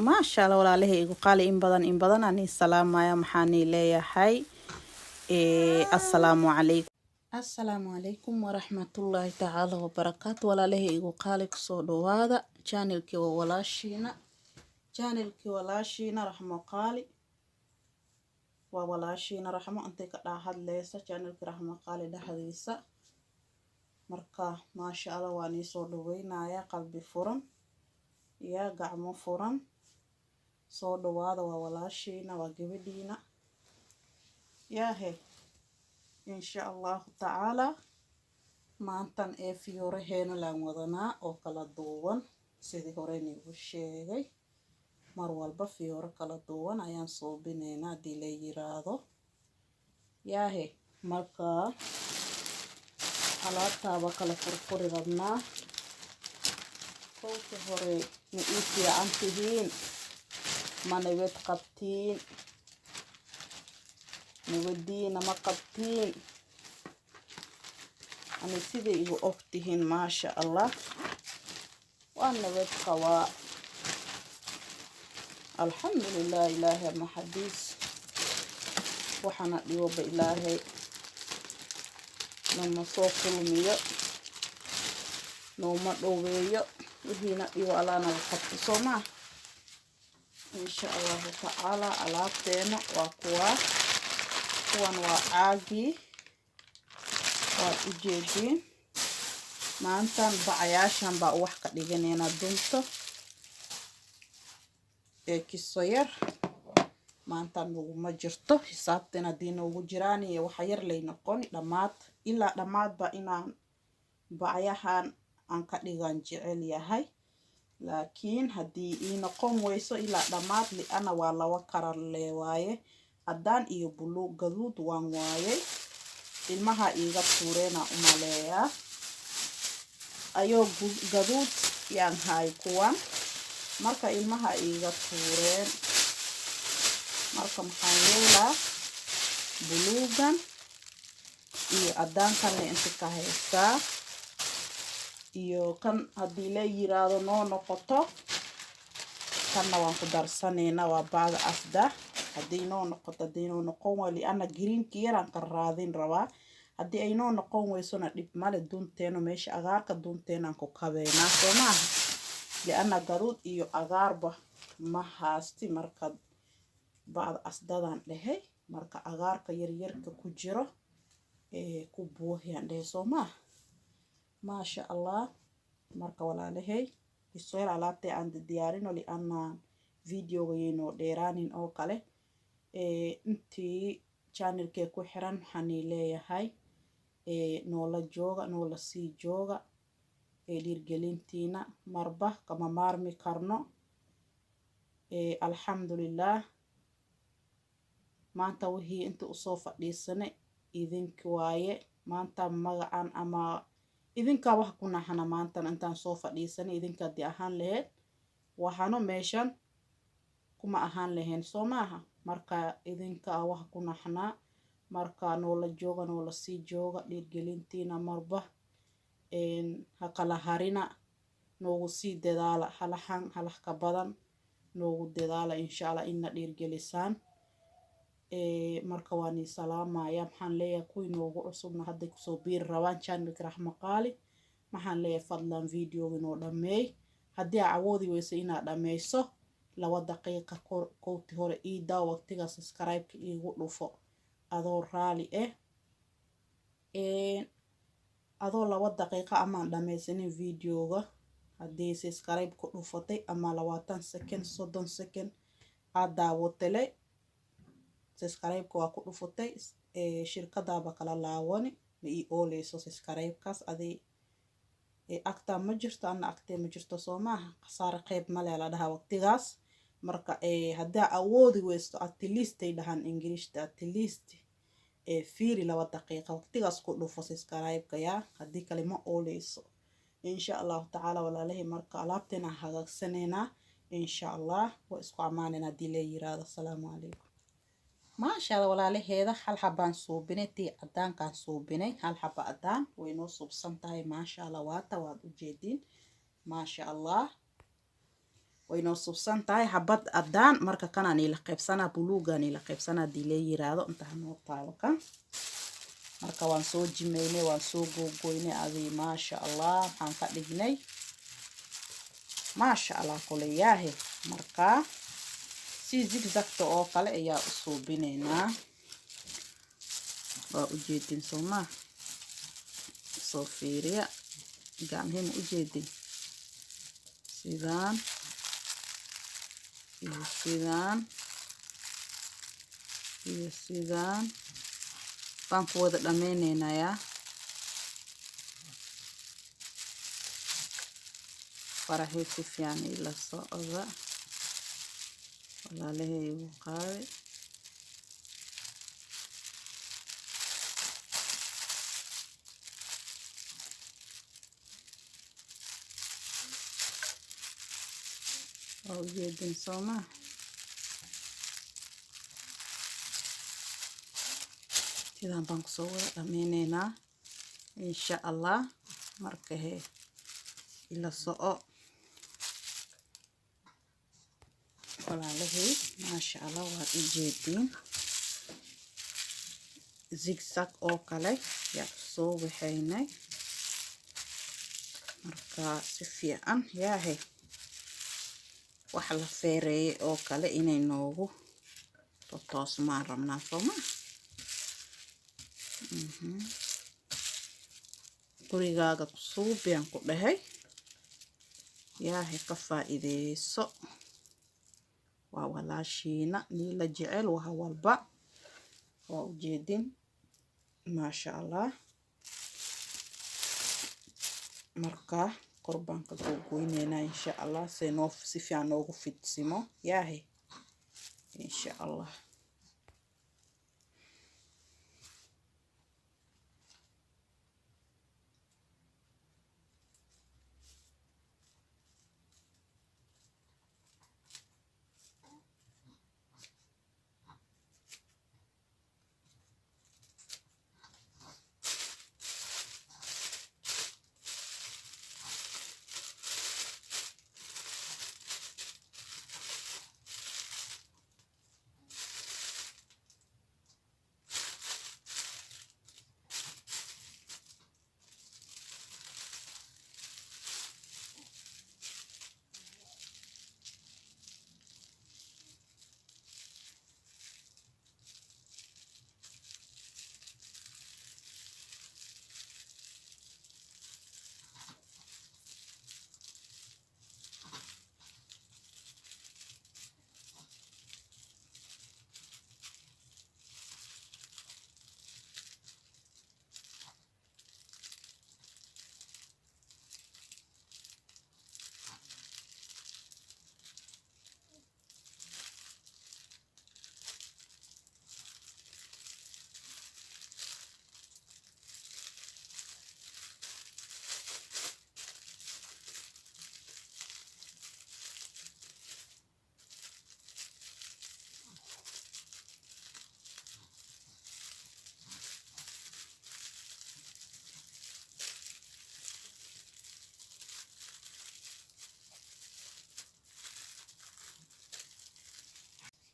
ما شاء الله ولا له يقول قال إن بدن أني السلام يا محاني لي حي السلام عليكم. السلام عليكم ورحمة الله تعالى وبركاته. ولا له يقول قالك صدو هذا channelك وولاشينا رحمة قالي وولاشينا رحمة أنت كده حد ليس channelك رحمة قالي ده حديثة مركا ما شاء الله واني صدو وينا يا قلبي فرن يا قعمو فرن صدو هذا وولاشينا وجبدينا يا هي إن شاء الله تعالى maantan fiyoraheena laan wadanaa oo kala duwan sidii hore nigu sheegay mar walba fiyoro kala duwan ayaan suubinaynaa hadii la yiraahdo yaahe marka alaabtaaba kala furfuri rabnaa qolka hore ma ii fiican tihiin ma nabad qabtiin nabadiina ma qabtiin أنا سيدي يو أختهن ما شاء الله وأنا بتقوى الحمد لله إلهي ما حديث وحنا اليوم إلهي لما صوفوا مية نوما دوبية وهنا يوالانا الخط صوما إن شاء الله تعالى على تينا وقوى وعاقي ujeedin maantan bacayaashan baa wax ka dhiganayna dunta kiso yar maantan ma jirto xisaabtan hadii noogu jiraan iyo waxa yar lay noqon dhamaad ilaa dhamaad ba inaan bacayahan aan ka dhigan jecel yahay laakiin hadii ii noqon weyso ilaa dhamaad li ana waa lawa karar leewaaye adaan iyo buluug gaduud waan waayay ilmaha iiga tuureena umaleeyaa ayoo gaduud yaan hay kuwan marka ilmaha iiga tuureen marka maxaan yeelaa buluugan iyo adaankan inta ka haystaa iyo kan hadii la yiraahdo noo noqoto kanna waan ku darsanaynaa waa baaga afda hadii noo noqon wali ana greenki yaraan ka raadin rabaa hadii ay noo noqon weysona dhib male dunteeno meesha agaarka dunteenan ku kabeena soomaha liana gaduud iyo agaarba ma haasti marka baad asdadan dhahay marka agaarka yaryarka ku jiro ku buuxiyaan dhahay soomaha ma sha Allah marka walaalahay isoo alaabtay aan diyaarino liana videoga inoo dheeraanin oo kale intii channelkee ku xiran waxaan leeyahay noola jooga noola sii jooga dhiirgelintiina marba kama maarmi karno alxamdulillah maanta wixii inta usoo fadhiisanay idinka waaye maanta magacan ama idinka wax ku naxana maanta intaan soo fadhiisanay idinka di ahaan lahayd waxaano meeshan kuma ahaan lahayn Soomaha marka idinka wax ku naxnaa marka noola jooga noola sii jooga dhiirgelintiina marba ha kala harina noogu sii dadaala halahan halka badan noogu dadaala insha Allah inna dhiirgelisaan marka waani salaamaya maxaan leeyahay kuwi noogu cusubna hadda ku soo biir rabaan channelka Raxma Qaali maxaan leeyahay fadlan videoga inoo dhameey hadii awoodi weyso inaad dhameyso 2 daqiiqo kooti hore ii daa waqtiga subscribe-ka iigu dhufo adoo raali adoo 2 daqiiqo ama dhameysanin videoga hadii subscribe ku dhufatay ama 20 second 30 second aad daawatay subscribe-ka waa ku dhufatay shirkadaaba kala laawani ma ii ooleyso subscribe-kaas adii agta ma jirto ana agtee ma jirto Soomaha qasaar qayb ma la dhaha waqtigaas marka hadaa awoodi weysto at least ay dhahan English at least fiiri 2 daqiiqo waqtigaas ku dhufo subscribe-ka ya hadii kale ma ooleyso insha Allah ta'ala walaalahay marka alaabteena hagaagsanayna insha Allah wa isku amaanina hadii la yiraahdo assalaamu alaykum ما شاء الله ولا له هذا هل حبان صوبني تي أدان كان صوبني هل حبا أدان وينو صوب سنتاي ما شاء الله واتا واد وجدين ما شاء الله وينو سوسان تاي حبات أدان مركا كان أني لقيبسانا بلوغا أني لقيبسانا ديلي يرادو انت هنو طاوكا مركا وانسو جميني وانسو قويني أذي ما شاء الله حانكا ديجني ما شاء الله كلياهي مركا سي زيكزاكتو أو كالي إيا أصوبينينا وأجيدين سوما صوفيريا قامهم أجيدين سيدان iyo sidaan baan ku wada dhameynayaa farahay si fiican ila socda walaalahay ugu qaaday oo jeedin sooma sidaan baan kusoo wada dhameynaynaa insha allah markay ila soco walaalahay maasha allah waa jeedin zigzag oo kale yaa soo waxaynay marka si fiican yaahay wax la feereeyay oo kale inay noogu toosmaan rabnaa sooma gurigaaga suubiyan ku dhahay yaahay ka faa'iideyso waa walaashiina niila jecel wax walba waa ujeedin maasha allah marka qurbaanka soo goyneynaa insha allah si fiican noogu fidsimo yaahay insha allah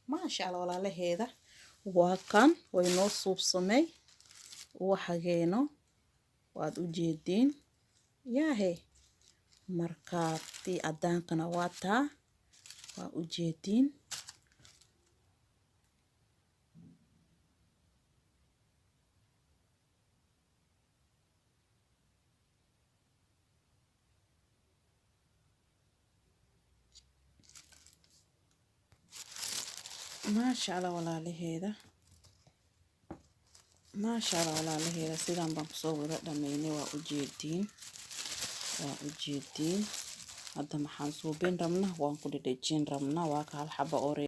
ما شاء الله ولا هذا وكان وينو صوب سمي وحجينو واد وجيدين يا هي مركاتي أدان قنواتها وجيدين ما شاء الله ولا هذا ما شاء الله ولا هذا سيدان بنصور دميني وأجيدين هذا محل صوبين رمنا وانكل دجين رمنا وكهال حبة أوري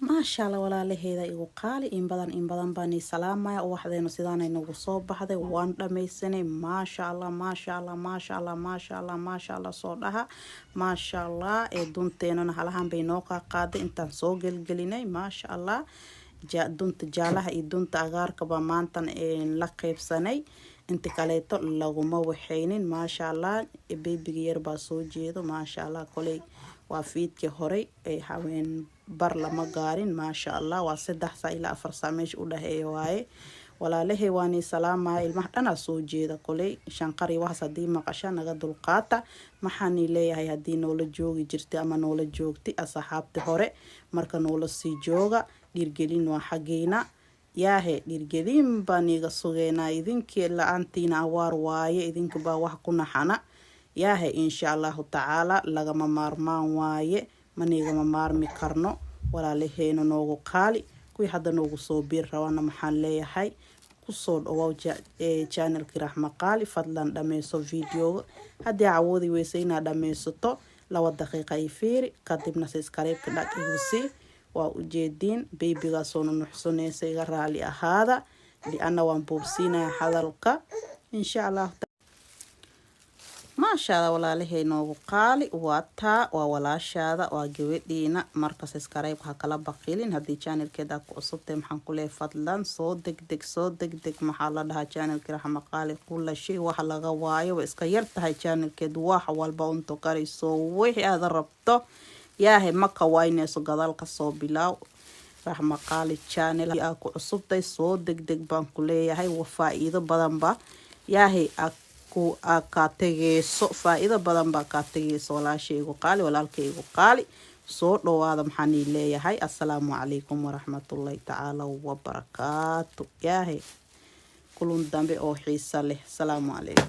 ما شاء الله ولا هذا يقال إن بدن بني سلامة وحدين سيدان إنه صوب هذا وان دميسني ما شاء الله ما شاء الله ما شاء الله ما شاء الله ما شاء الله صورها ما شاء الله دون تينون هلهم بينوكا قاد إنتن سوق الجليني ما شاء الله دونت جالها دونت أغارك بمانتن إن لقيب سني انت كاليتو لغما وحينين ما شاء الله بيبي يربا سو جيدو ما شاء الله كولي وافيدك هوري اي حوين بر لما قارن ما شاء الله وصدح سا إلى أفر ساميش أولا هي واي ولا له واني سلامة المحتنا سوجي دا كولي شانقاري وحسا دي مقاشا نغدو القاطع محاني ليه هاي هدي نولا جوغي جرتي أما نولا جوغتي أصحابتي هوري مركا نولا سي جوغا ديرجلين وحقينا ياهي ديرجلين بانيغا سوغينا إذنك لأنتين أوار واي إذنك با وحقنا حنا ياهي إن شاء الله تعالى لغا مارمان واي منيغا مارمي كارنو ولا لهينو نوغو قالي كوي حدا نوغو صوبير روانا محان ليهاي كسود أواو channelki رحمة قالي فضلا دميسو فيديو هدي عوضي ويسينا دميسو تو لو دقيقة يفيري كاتبنا سيسكاريب كداك يوسي وجدين بيبي غاسون نحسوني سيغرالي هذا لأنه وانبوبسينا حذلك إن شاء الله ما شاء الله ولا له نوغو قالي واتا وولا شاذا وجودينا مركز سكرايب هكلا بقيلين هدي channel كده قصبت محن كله فضلا صوت دك محل ده channel كده رحمة قالي كل شيء وحلا غواية وإسكيرت هاي channel كده واحد والباونتو كاري سويه هذا ربطه ياهي مكة واينة سقدال قصو بلاو رحمة قالي channel أكو قصبت صوت دك بان كله ياهي وفائدة بدن با ياهي ku akategeyso faa'iido badan ba ka tegeyso walaashaygu qaali walaalkaygu qaali soo dhawaada maxaan leeyahay assalaamu calaykum waraxmatullaahi tacaala wabarakaatu yaahay kulun dambe oo xiiso leh assalaamu calaykum